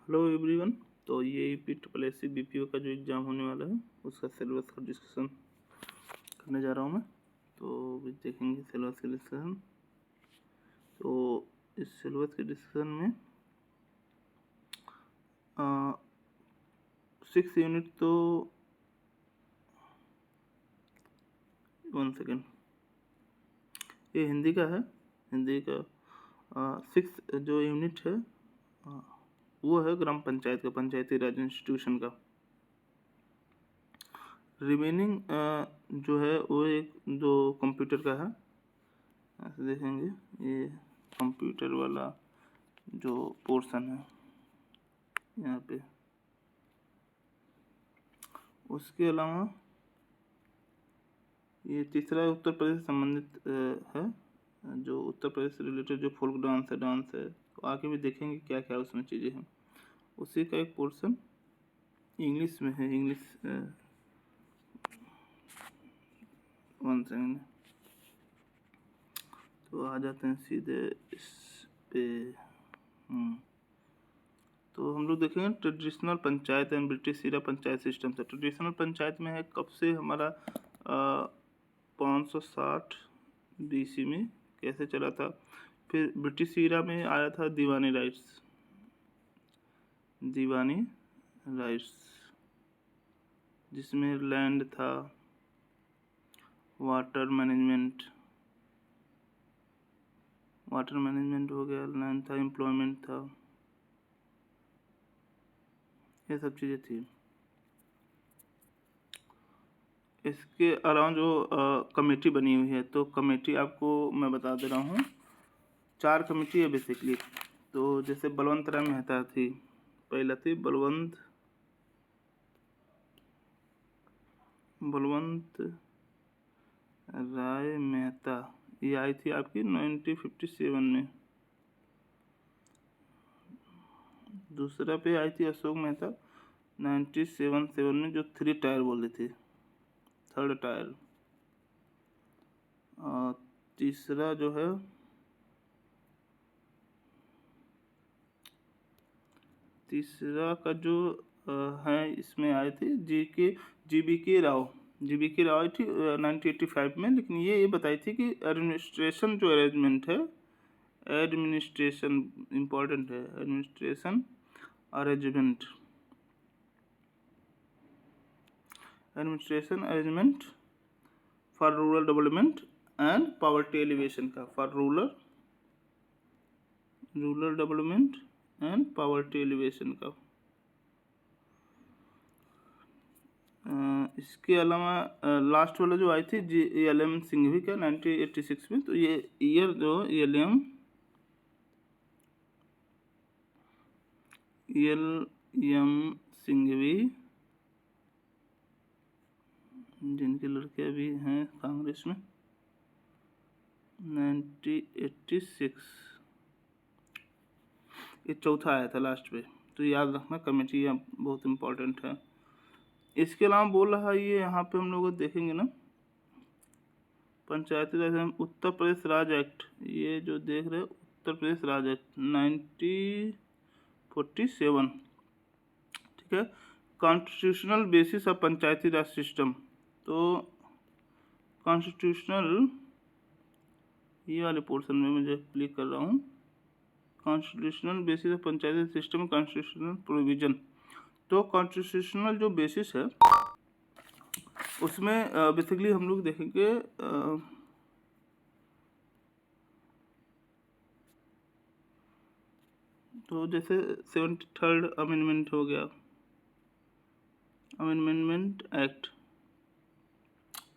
Hello everyone. तो ये UP BPO का जो एग्ज़ाम होने वाला है उसका सिलेबस का डिस्कशन करने जा रहा हूँ मैं। तो अभी देखेंगे सिलेबस के डिस्कशन। तो इस सिलेबस के डिस्कशन में 6 यूनिट तो 1 सेकेंड, ये हिंदी का है। हिंदी का 6 जो यूनिट है वो है ग्राम पंचायत का, पंचायती राज इंस्टीट्यूशन का। रिमेनिंग जो है वो एक जो कंप्यूटर का है, ऐसे देखेंगे ये कंप्यूटर वाला जो पोर्शन है यहाँ पे। उसके अलावा ये तीसरा उत्तर प्रदेश से संबंधित है, जो उत्तर प्रदेश से रिलेटेड जो फोल्क डांस है। तो आगे भी देखेंगे क्या क्या उसमें चीज़ें हैं। उसी का एक पोर्शन इंग्लिश में है। English 1 second. तो आ जाते हैं सीधे इस पे। तो हम लोग देखेंगे traditional panchayat and British era panchayat system से। ट्रेडिशनल पंचायत में है कब से हमारा 560 BC में कैसे चला था। फिर ब्रिटिश इरा में आया था दीवानी राइट्स, जिसमें लैंड था, वाटर मैनेजमेंट हो गया, लैंड था, एम्प्लॉयमेंट था, ये सब चीज़ें थी। इसके अलावा जो कमेटी बनी हुई है, तो कमेटी आपको मैं बता दे रहा हूँ। 4 कमेटी है बेसिकली। तो जैसे बलवंत राय मेहता थी, पहला थी बलवंत राय मेहता, ये आई थी आपकी 1957 में। दूसरा पे आई थी अशोक मेहता 1977 में, जो 3 टायर बोली थी, 3rd टायर। तीसरा जो है तीसरा का जो है, इसमें आए थे जीबीके राव आई थी 1985 में। लेकिन ये बताई थी कि एडमिनिस्ट्रेशन जो अरेंजमेंट है, एडमिनिस्ट्रेशन इम्पोर्टेंट है, administration arrangement for rural development and poverty elevation का, for rural development and poverty elevation का। इसके अलावा लास्ट वाला जो आई थी LM सिंघवी का 1986 में। तो ये ईयर जो LM सिंघवी, जिनके लड़के अभी हैं कांग्रेस में, 1986 ये चौथा आया था लास्ट पे। तो याद रखना, कमेटी बहुत इम्पोर्टेंट है। इसके अलावा बोल रहा है ये यहाँ पे हम लोग देखेंगे ना, पंचायती राज उत्तर प्रदेश राज एक्ट, ये जो देख रहे हैं उत्तर प्रदेश राज एक्ट 1947, ठीक है। Constitutional basis of Panchayati Raj system. तो कॉन्स्टिट्यूशनल, ये वाले पोर्शन में मुझे क्लिक कर रहा हूँ, constitutional basis of Panchayati system, constitutional provision. तो कॉन्स्टिट्यूशनल जो बेसिस है उसमें बेसिकली हम लोग देखेंगे तो जैसे 73rd अमेंडमेंट हो गया, अमेंडमेंट एक्ट।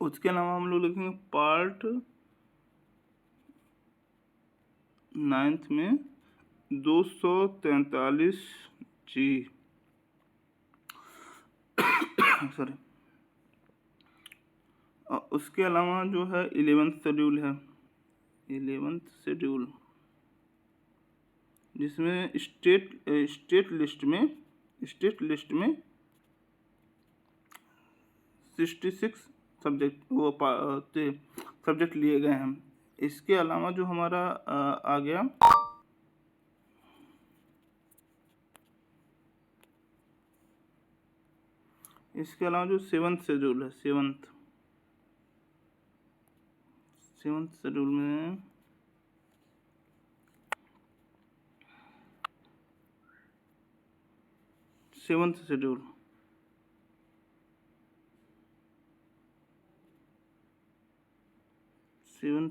उसके अलावा हम लोग लिखेंगे पार्ट 9th में 243G सॉरी। उसके अलावा जो है 11th शेड्यूल है, 11th शेड्यूल, जिसमें स्टेट लिस्ट में 66 सब्जेक्ट लिए गए हैं। इसके अलावा जो हमारा आ गया इसके अलावा जो सेवन्थ शेड्यूल है, सेवन्थ शेड्यूल में सेवन्थ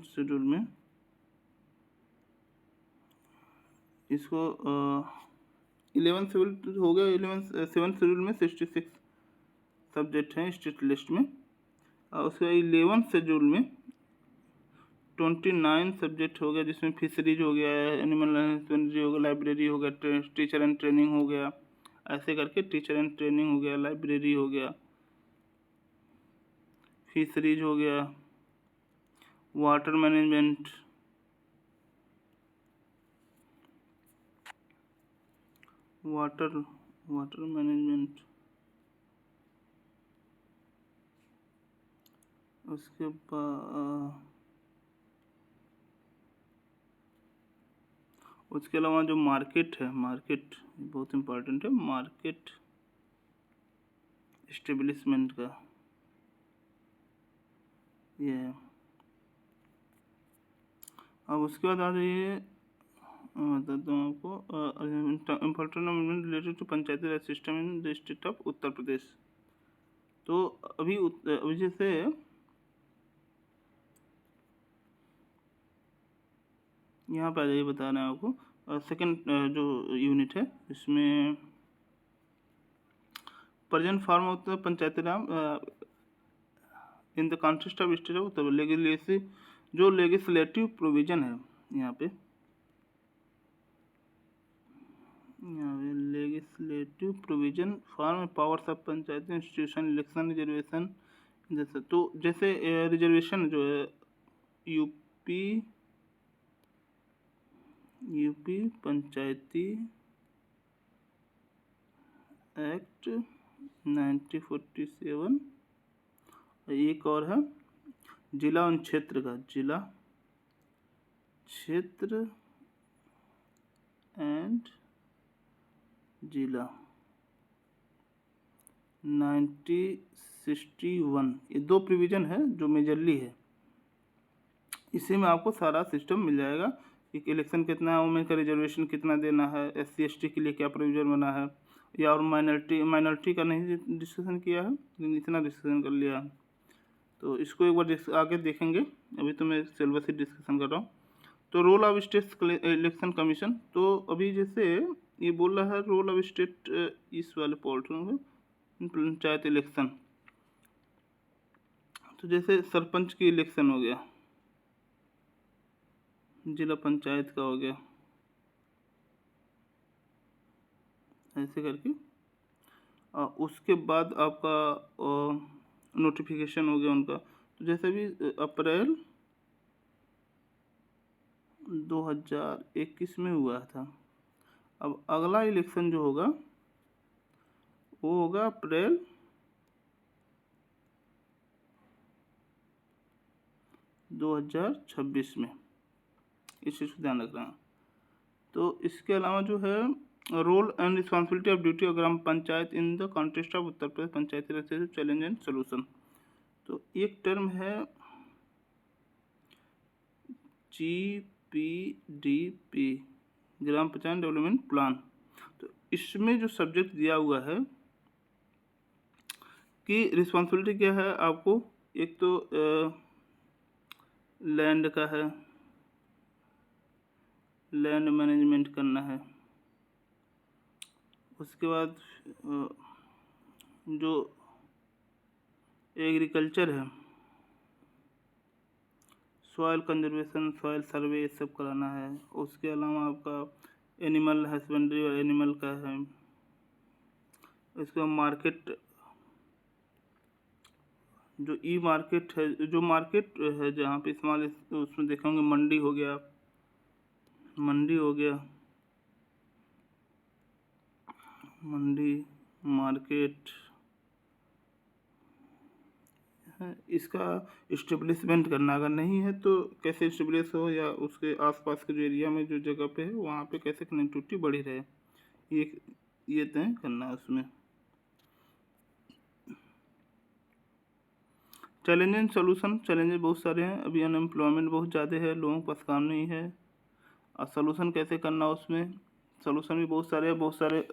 शेड्यूल में इसको 11 शेड्यूल हो गया। सेवन्थ शेड्यूल में 66 सब्जेक्ट हैं स्टेट लिस्ट में, और उसके 11 शेड्यूल में 29 सब्जेक्ट हो गया, जिसमें फिशरीज हो गया, एनिमल हस्बेंड्री हो गया, लाइब्रेरी हो गया, टीचर एंड ट्रेनिंग हो गया, ऐसे करके टीचर एंड ट्रेनिंग हो गया, लाइब्रेरी हो गया, फिशरीज हो गया, वाटर मैनेजमेंट, वाटर मैनेजमेंट, उसके बाद उसके अलावा जो मार्केट है, मार्केट बहुत इम्पोर्टेंट है, मार्केट एस्टेब्लिशमेंट का ये है। अब उसके बाद आ जाइए, बताता हूँ आपको important related to Panchayati Raj system in the state of Uttar Pradesh. तो अभी जैसे यहाँ पे आ जाइए, बता रहे हैं आपको सेकंड जो यूनिट है इसमें present form of the Panchayati Raj in the context of state of Uttar Pradesh. जो लेजिस्लेटिव प्रोविजन है यहाँ पे legislative provision form powers of Panchayati institution election reservation, जैसे तो जैसे रिजर्वेशन जो है यूपी पंचायती एक्ट 1947, एक और है जिला और क्षेत्र का, जिला क्षेत्र एंड जिला 1961, ये दो प्रोविज़न है जो मेजरली है। इसी में आपको सारा सिस्टम मिल जाएगा कि इलेक्शन कितना है, वुमेन का रिजर्वेशन कितना देना है, SC/ST के लिए क्या प्रोविज़न बना है, या और माइनॉरिटी का नहीं डिस्कशन किया है, लेकिन इतना डिस्कशन कर लिया है। तो इसको एक बार आगे देखेंगे, अभी तो मैं सिलेबस ही डिस्कशन कर रहा हूँ। तो role of state election commission, तो अभी जैसे ये बोल रहा है रोल ऑफ स्टेट इस वाले पोर्टल में पंचायत इलेक्शन, तो जैसे सरपंच की इलेक्शन हो गया, जिला पंचायत का हो गया, ऐसे करके उसके बाद आपका नोटिफिकेशन हो गया उनका। तो जैसे भी अप्रैल 2021 में हुआ था, अब अगला इलेक्शन जो होगा वो होगा अप्रैल 2026 में, इस चीज़ को ध्यान रखना। तो इसके अलावा जो है role and responsibility of duty of gram panchayat in the context of Uttar Pradesh panchayati raj challenge and solution. तो एक टर्म है GPDP, gram panchayat development plan. तो इसमें जो सब्जेक्ट दिया हुआ है कि रिस्पॉन्सिबिलिटी क्या है आपको, एक तो लैंड का है, लैंड मैनेजमेंट करना है, उसके बाद जो एग्रीकल्चर है, सॉइल कंजर्वेशन, सॉइल सर्वे, ये सब कराना है। उसके अलावा आपका एनिमल हस्बेंड्री और एनिमल का है। इसके बाद मार्केट, जो ई मार्केट है, जो मार्केट है जहाँ पे इस्तेमाल, उसमें देखेंगे मंडी हो गया, मंडी मार्केट है, इसका इस्टेब्लिशमेंट करना, अगर नहीं है तो कैसे इस्टेब्लिश हो, या उसके आसपास के जो एरिया में जो जगह पे है वहाँ पे कैसे कनेक्टिविटी बढ़ी रहे, ये तय करना है उसमें। चैलेंज एंड सोल्यूशन, चैलेंजेस बहुत सारे हैं। अभी अनएम्प्लॉयमेंट बहुत ज़्यादा है, लोगों के पास काम नहीं है। और सोल्यूशन कैसे करना, उसमें सोल्यूशन भी बहुत सारे हैं। बहुत सारे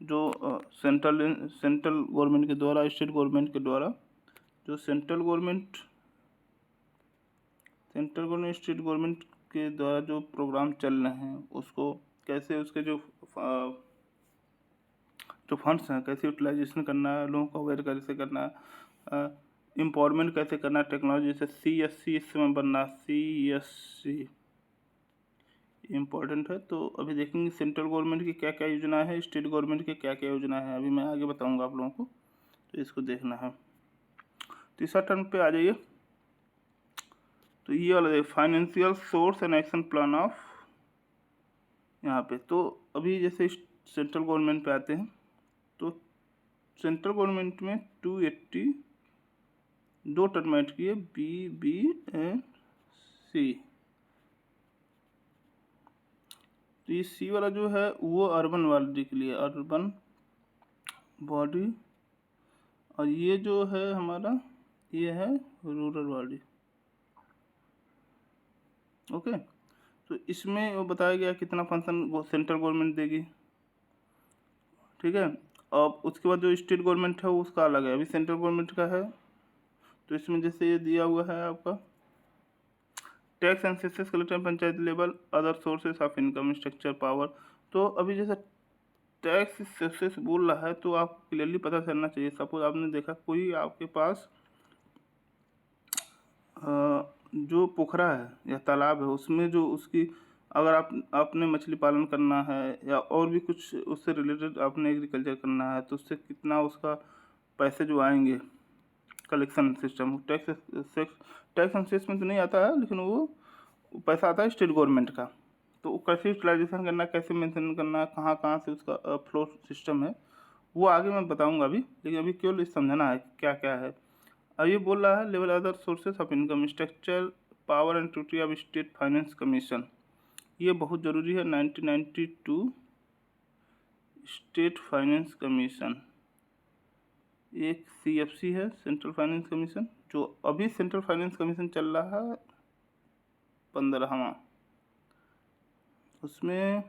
जो सेंट्रल गवर्नमेंट के द्वारा, स्टेट गवर्नमेंट के द्वारा, जो सेंट्रल गवर्नमेंट स्टेट गवर्नमेंट के द्वारा जो प्रोग्राम चल रहे हैं, उसको कैसे, उसके जो फंड्स हैं कैसे यूटिलाइजेशन करना है, लोगों को अवेयर कैसे करना है, एम्पावरमेंट कैसे करना है, टेक्नोलॉजी से CSC इस समय बनना, CSC इम्पोर्टेंट है। तो अभी देखेंगे सेंट्रल गवर्नमेंट की क्या क्या योजना है, स्टेट गवर्नमेंट की क्या क्या योजना है, अभी मैं आगे बताऊंगा आप लोगों को, तो इसको देखना है। तीसरा टर्म पे आ जाइए। तो ये वाला financial source and action plan of, यहाँ पे तो अभी जैसे सेंट्रल गवर्नमेंट पे आते हैं, तो सेंट्रल गवर्नमेंट में 280 दो टर्म ऐड किए, B एंड C। तो ये C वाला जो है वो अर्बन बॉडी के लिए, अर्बन बॉडी, और ये जो है हमारा ये है रूरल बॉडी। ओके, तो इसमें वो बताया गया कितना फंक्शन सेंट्रल गवर्नमेंट देगी, ठीक है। अब उसके बाद जो स्टेट गवर्नमेंट है उसका अलग है, अभी सेंट्रल गवर्नमेंट का है। तो इसमें जैसे ये दिया हुआ है आपका tax and सेसेस collection panchayat level, other sources of income, structure, power. तो अभी जैसे टैक्स सेसेस बोल रहा है तो आपको क्लियरली पता चलना चाहिए। सपोज आपने देखा कोई आपके पास जो पोखरा है या तालाब है, उसमें जो उसकी अगर आपने मछली पालन करना है या और भी कुछ उससे रिलेटेड आपने एग्रीकल्चर करना है, तो उससे कितना उसका पैसे जो आएंगे, collection system, tax and cess में तो नहीं आता है, लेकिन वो पैसा आता है स्टेट गवर्नमेंट का। तो कैसे यूटिलाइजेशन करना, कैसे मेंटेन करना, कहाँ कहाँ से उसका फ्लो सिस्टम है, वो आगे मैं बताऊंगा अभी, लेकिन अभी केवल समझना है क्या क्या है। अब ये बोल रहा है level other sources of income, structure, power and duty of state finance commission. ये बहुत ज़रूरी है, 1992 स्टेट फाइनेंस कमीशन। एक CFC है, सेंट्रल फाइनेंस कमीशन, जो अभी सेंट्रल फाइनेंस कमीशन चल रहा है 15वां, उसमें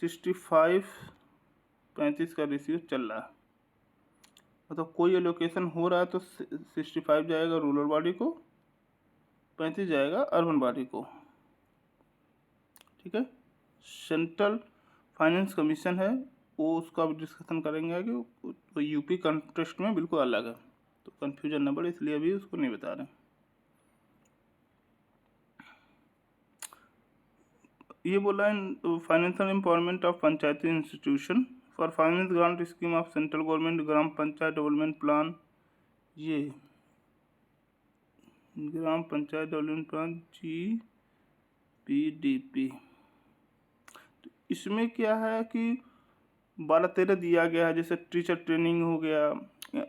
65-35 का रेशियो चल रहा है। मतलब कोई एलोकेशन हो रहा है तो 65 जाएगा रूरल बॉडी को, 35 जाएगा अर्बन बॉडी को, ठीक है। सेंट्रल फाइनेंस कमीशन है वो, उसका भी डिस्कशन करेंगे कि वो यूपी कंटेस्ट में बिल्कुल अलग है, तो कन्फ्यूजन ना बढ़े, इसलिए अभी उसको नहीं बता रहे। ये बोला है financial empowerment of Panchayati institution for finance grant scheme of central government, gram panchayat development plan. ये ग्राम पंचायत डेवलपमेंट प्लान GPDP। तो इसमें क्या है कि 12-13 दिया गया है, जैसे टीचर ट्रेनिंग हो गया,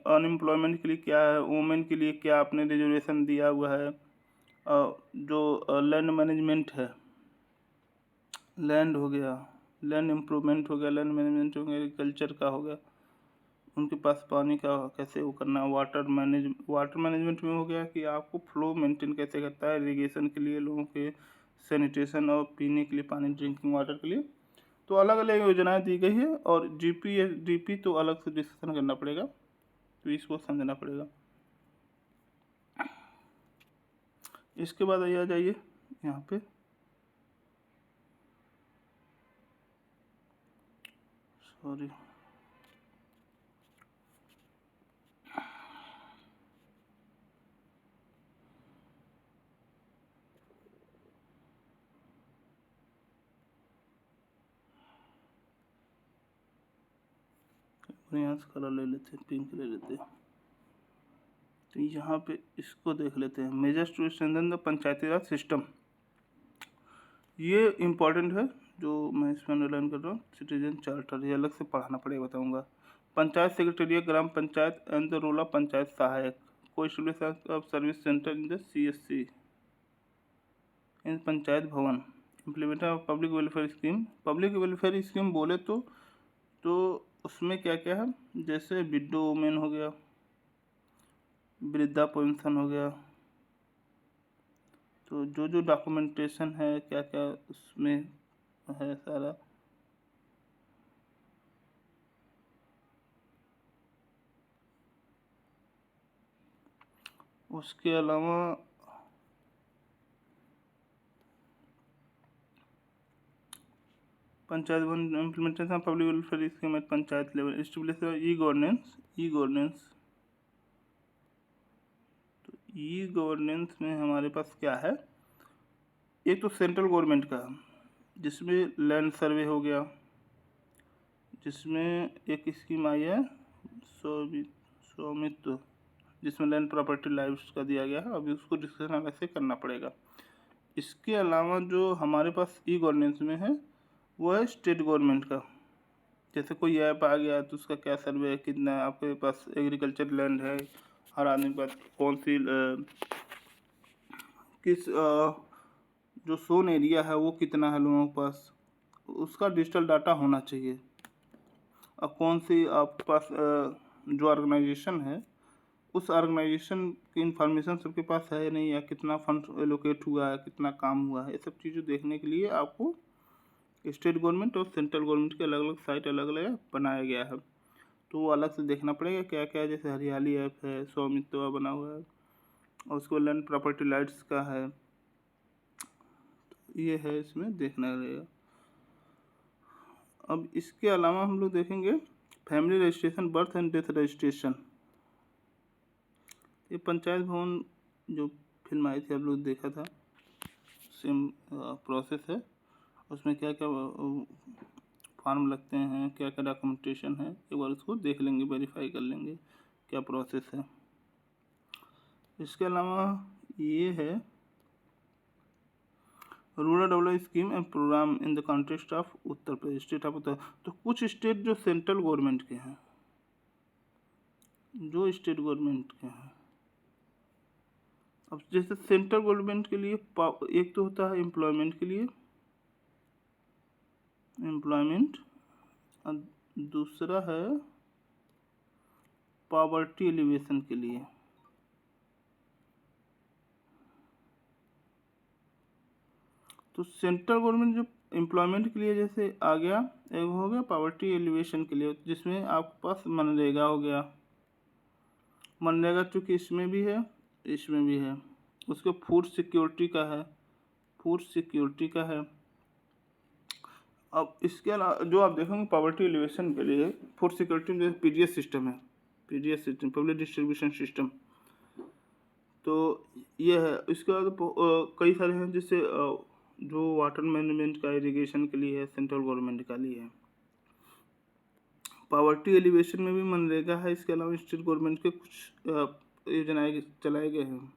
अनएम्प्लॉयमेंट के लिए क्या है, वुमेन के लिए क्या आपने रिजर्वेशन दिया हुआ है, जो लैंड मैनेजमेंट है, लैंड हो गया, लैंड इम्प्रूवमेंट हो गया, लैंड मैनेजमेंट हो गया, एग्रीकल्चर का हो गया, उनके पास पानी का कैसे वो करना, वाटर मैनेजमेंट में हो गया कि आपको फ्लो मेंटेन कैसे करता है, इरीगेशन के लिए, लोगों के सैनिटेशन और पीने के लिए पानी, ड्रिंकिंग वाटर के लिए। तो अलग अलग योजनाएं दी गई है, और GPDP तो अलग से डिस्कशन करना पड़ेगा, तो इसको समझना पड़ेगा। इसके बाद आ जाइए यहाँ पे, सॉरी यहाँ से कलर ले लेते हैं, पिंक ले लेते हैं। तो यहाँ पे इसको देख लेते हैं, measures to strengthen the Panchayati Raj system. ये इम्पोर्टेंट है जो मैं इसमें अंडरलाइन कर रहा हूँ। सिटीजन चार्टर ये अलग से पढ़ाना पड़ेगा, बताऊँगा। Panchayat secretariat, gram panchayat and the role of panchayat sahayak, को establishment of service center in the CSC in panchayat bhavan, implementation of public welfare scheme. Public welfare scheme बोले तो उसमें क्या क्या है, जैसे विडो वुमेन हो गया, वृद्धा पेंशन हो गया। तो जो जो डॉक्यूमेंटेशन है क्या क्या उसमें है सारा। उसके अलावा panchayat one implementation public welfare scheme at panchayat level establish e governance. तो ई गवर्नेंस में हमारे पास क्या है, एक तो सेंट्रल गवर्नमेंट का जिसमें लैंड सर्वे हो गया, जिसमें एक स्कीम आई है स्वामित्व, जिसमें लैंड प्रॉपर्टी लाइव्स का दिया गया है। अभी उसको डिस्कशन अलग से करना पड़ेगा। इसके अलावा जो हमारे पास ई गवर्नेंस में है वो है स्टेट गवर्नमेंट का। जैसे कोई ऐप आ गया तो उसका क्या सर्वे है, कितना आपके पास एग्रीकल्चर लैंड है, हर आदमी के पास कौन सी किस जो सोन एरिया है वो कितना है लोगों के पास, उसका डिजिटल डाटा होना चाहिए। और कौन सी आपके पास जो ऑर्गेनाइजेशन है उस ऑर्गेनाइजेशन की इंफॉर्मेशन सबके पास है या नहीं, या कितना फंड एलोकेट हुआ है, कितना काम हुआ है, ये सब चीज़ें देखने के लिए आपको स्टेट गवर्नमेंट और सेंट्रल गवर्नमेंट के अलग अलग साइट अलग अलग बनाया गया है। तो वो अलग से देखना पड़ेगा क्या क्या है। जैसे हरियाली ऐप है, स्वामित्व बना हुआ है, और उसको लैंड प्रॉपर्टी राइट्स का है, ये है इसमें देखना रहेगा। अब इसके अलावा हम लोग देखेंगे family registration, birth and death registration. ये पंचायत भवन जो फिल्म आई थी आप लोग देखा था, सेम प्रोसेस है। उसमें क्या क्या फॉर्म लगते हैं, क्या क्या डॉक्यूमेंटेशन है, एक बार उसको देख लेंगे, वेरीफाई कर लेंगे क्या प्रोसेस है। इसके अलावा ये है rural development scheme and programme in the context of Uttar Pradesh, state of Uttar. तो कुछ स्टेट जो सेंट्रल गवर्नमेंट के हैं, जो स्टेट गवर्नमेंट के हैं, अब जैसे सेंट्रल गवर्नमेंट के लिए एक तो होता है एम्प्लॉयमेंट के लिए, एम्प्लॉयमेंट, और दूसरा है पॉवर्टी एलिवेशन के लिए। तो सेंट्रल गवर्नमेंट जो एम्प्लॉयमेंट के लिए जैसे आ गया, एक हो गया पॉवर्टी एलिवेशन के लिए, जिसमें आपके पास मनरेगा हो गया। मनरेगा चूँकि इसमें भी है इसमें भी है। उसके फूड सिक्योरिटी का है, फूड सिक्योरिटी का है। अब इसके अलावा जो आप देखेंगे पॉवर्टी एलिवेशन के लिए फूड सिक्योरिटी में जैसे पीडीएस सिस्टम है, PDS system public distribution system, तो ये है। इसके बाद कई सारे हैं जैसे जो वाटर मैनेजमेंट का, इरिगेशन के लिए है, सेंट्रल गवर्नमेंट का लिए है। पॉवर्टी एलिवेशन में भी मनरेगा है। इसके अलावा स्टेट गवर्नमेंट के कुछ योजनाएं चलाए गए हैं।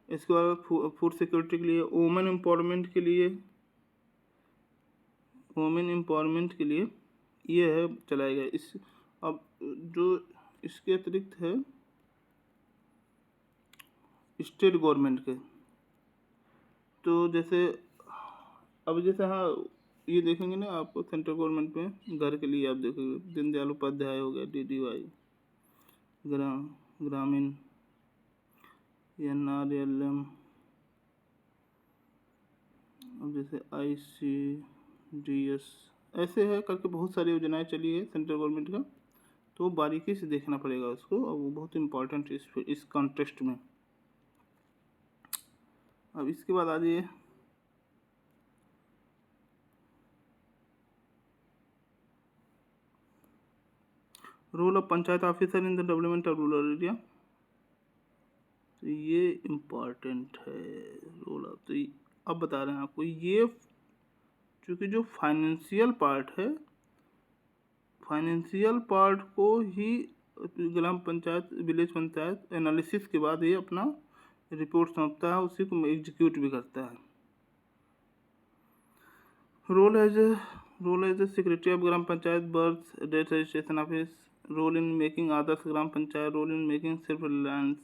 इसके बाद फूड सिक्योरिटी के लिए, वुमेन एम्पावरमेंट के लिए ये है चलाए गए। इस अब जो इसके अतिरिक्त है स्टेट गवर्नमेंट के, तो जैसे अब जैसे हाँ ये देखेंगे ना आपको सेंट्रल गवर्नमेंट में घर के लिए आप देखोगे दीनदयाल उपाध्याय हो गया, DDY, ग्रामीण, NRLM, अब जैसे ICDS, ऐसे है करके बहुत सारी योजनाएं चली है सेंट्रल गवर्नमेंट का। तो बारीकी से देखना पड़ेगा उसको, और वो बहुत इम्पोर्टेंट है इस कॉन्टेक्स्ट में। अब इसके बाद आ जाइए role of panchayat officer in the development of rural area. तो ये इम्पॉर्टेंट है रोल ऑफ। तो अब बता रहे हैं आपको, ये चूँकि जो फाइनेंशियल पार्ट है, फाइनेंशियल पार्ट को ही ग्राम पंचायत, विलेज पंचायत एनालिसिस के बाद ये अपना रिपोर्ट सौंपता है, उसी को एग्जीक्यूट भी करता है। Role as a secretary of gram panchayat, birth death registration office, role in making Adarsh gram panchayat, role in making self reliance.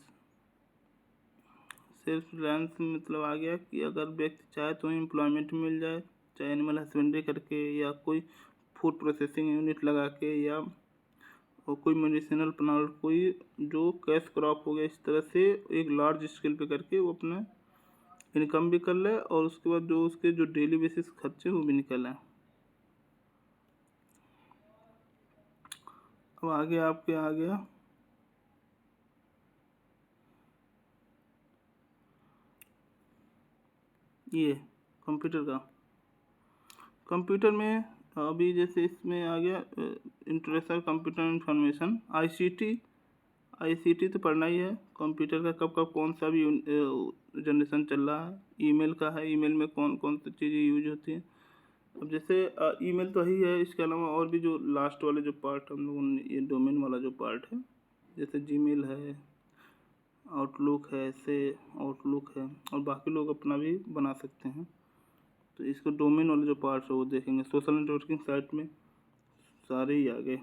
Self reliance मतलब आ गया कि अगर व्यक्ति चाहे तो एम्प्लॉयमेंट मिल जाए, चाहे एनिमल हस्बेंड्री करके या कोई फूड प्रोसेसिंग यूनिट लगा के, या और कोई मेडिसिनल प्लांट, कोई जो कैश क्रॉप हो गया, इस तरह से एक लार्ज स्केल पे करके वो अपना इनकम भी कर ले और उसके बाद जो उसके जो डेली बेसिस खर्चे वो भी निकल आए। अब आगे आपके आ गया ये कंप्यूटर का। कंप्यूटर में अभी जैसे इसमें आ गया इंट्रोडक्शन कंप्यूटर इंफॉर्मेशन, आईसीटी तो पढ़ना ही है। कंप्यूटर का कब कब कौन सा भी जनरेशन चल रहा है। ईमेल का है, ईमेल में कौन कौन सी चीज़ें यूज होती हैं। अब जैसे ईमेल तो ही है, इसके अलावा और भी जो लास्ट वाले जो पार्ट हम लोगों ने, ये डोमेन वाला जो पार्ट है, जैसे जीमेल है, आउटलुक है, ऐसे आउटलुक है, और बाकी लोग अपना भी बना सकते हैं। तो इसको डोमेन वाले जो पार्ट्स है वो देखेंगे। सोशल नेटवर्किंग साइट में सारे ही आ गए,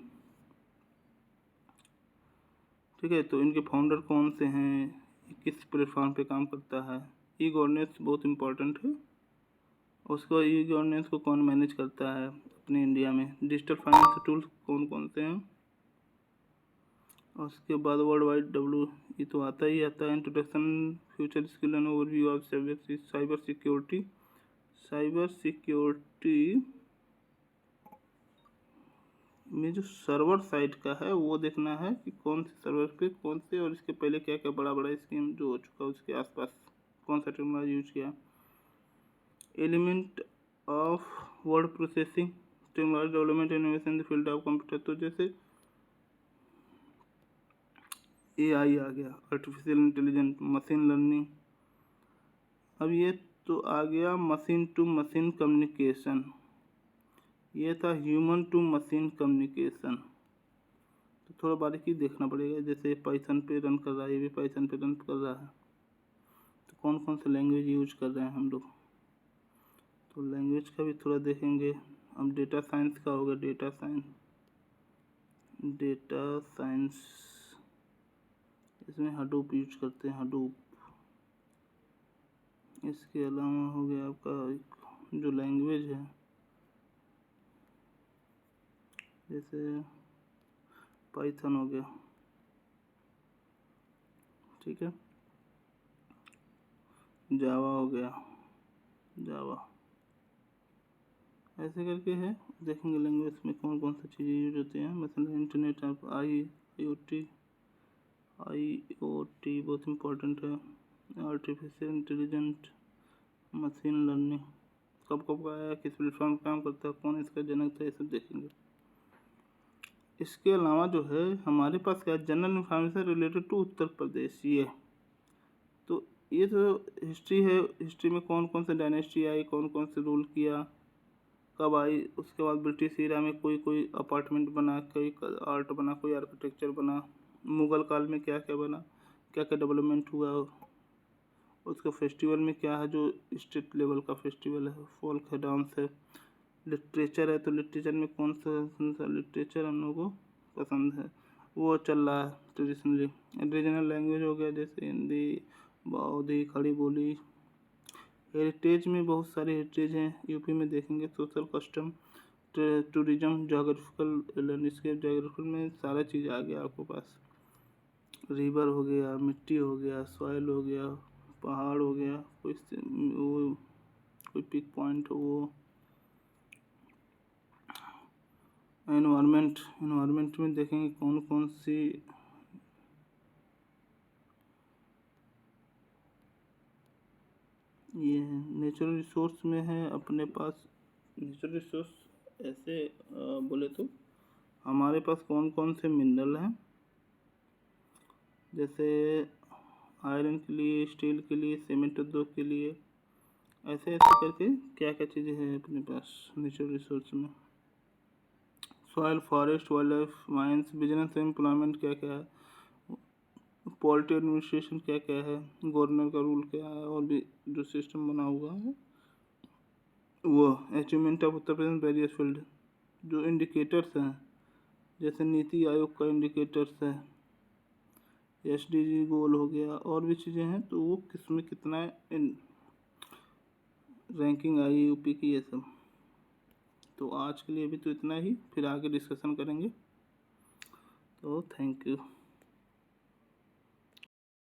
ठीक है। तो इनके फाउंडर कौन से हैं, किस प्लेटफॉर्म पे काम करता है। ई गवर्नेंस बहुत इम्पोर्टेंट है। उसको ई गवर्नेंस को कौन मैनेज करता है अपने इंडिया में। डिजिटल फाइनेंस टूल्स कौन कौन से हैं। और उसके बाद वर्ल्ड वाइड ये तो आता ही आता है। Introduction future skill and overview of cyber security. Cyber security में जो सर्वर साइट का है वो देखना है कि कौन से सर्वर पे कौन से, और इसके पहले क्या क्या बड़ा बड़ा स्कीम जो हो चुका है उसके आसपास कौन सा टेक्नोलॉजी यूज किया। Element of word processing technology development innovation in the field of computer. तो जैसे एआई आ गया, आर्टिफिशियल इंटेलिजेंस, मशीन लर्निंग। अब ये तो आ गया मशीन टू मशीन कम्युनिकेशन, ये था ह्यूमन टू मशीन कम्युनिकेशन। तो थोड़ा बारीकी देखना पड़ेगा। जैसे पाइथन पे रन कर रहा है, ये भी पाइथन पे रन कर रहा है। तो कौन कौन से लैंग्वेज यूज कर रहे हैं हम लोग, तो लैंग्वेज का भी थोड़ा देखेंगे। अब डेटा साइंस का होगा, डेटा साइंस इसमें हडूप यूज करते हैं, हडूप। इसके अलावा हो गया आपका जो लैंग्वेज है, जैसे पाइथन हो गया, ठीक है। जावा हो गया, जावा, ऐसे करके है। देखेंगे लैंग्वेज में कौन कौन सी चीज़ें यूज होती हैं। मतलब internet of I O T बहुत इम्पोर्टेंट है। आर्टिफिशियल इंटेलिजेंट, मशीन लर्निंग कब कब आया, किस प्लेटफॉर्म पर काम करता है, कौन इसका जनक था, ये सब देखेंगे। इसके अलावा जो है हमारे पास क्या, general information related to Uttar Pradesh. ये तो हिस्ट्री है। हिस्ट्री में कौन कौन से डायनेस्टी आई, कौन कौन से रूल किया, कब आई। उसके बाद ब्रिटिश एरा में कोई कोई अपार्टमेंट बना, कोई आर्ट बना, कोई आर्किटेक्चर बना। मुग़ल काल में क्या क्या बना, क्या क्या डेवलपमेंट हुआ। उसका फेस्टिवल में क्या है, जो स्टेट लेवल का फेस्टिवल है, फोल्क है, डांस है। लिटरेचर है, तो लिटरेचर में कौन सा लिटरेचर हम लोगों को पसंद है, वो चल रहा है ट्रेडिशनली। रीजनल लैंग्वेज हो गया, जैसे हिंदी, बौद्धी, खड़ी बोली। हेरिटेज में बहुत सारे हेरिटेज हैं यूपी में, देखेंगे। Social custom, tourism, geographical landscape, geographical में सारा चीज़ आ गया आपके पास। रिवर हो गया, मिट्टी हो गया, सॉइल हो गया, पहाड़ हो गया, कोई पिक पॉइंट हो वो। एनवायरनमेंट में देखेंगे कौन कौन सी, ये है। नेचुरल रिसोर्स में है अपने पास। नेचुरल रिसोर्स ऐसे बोले तो हमारे पास कौन कौन से मिनरल हैं, जैसे आयरन के लिए, स्टील के लिए, सीमेंट उद्योग के लिए, ऐसे ऐसे करके क्या क्या चीज़ें हैं अपने पास नेचुरल रिसोर्स में। Soil, forest, wild life, mines, business, employment क्या क्या है, पॉलिटी एडमिनिस्ट्रेशन क्या क्या है, गवर्नर का रूल क्या है, और भी जो सिस्टम बना हुआ है वो। Achievement of Uttar Pradesh various field, जो इंडिकेटर्स हैं, जैसे नीति आयोग का इंडिकेटर्स है, एसडीजी गोल हो गया, और भी चीज़ें हैं। तो वो किस में कितना रैंकिंग आई यूपी की, ये सब। तो आज के लिए अभी तो इतना ही, फिर आगे डिस्कशन करेंगे। तो थैंक यू।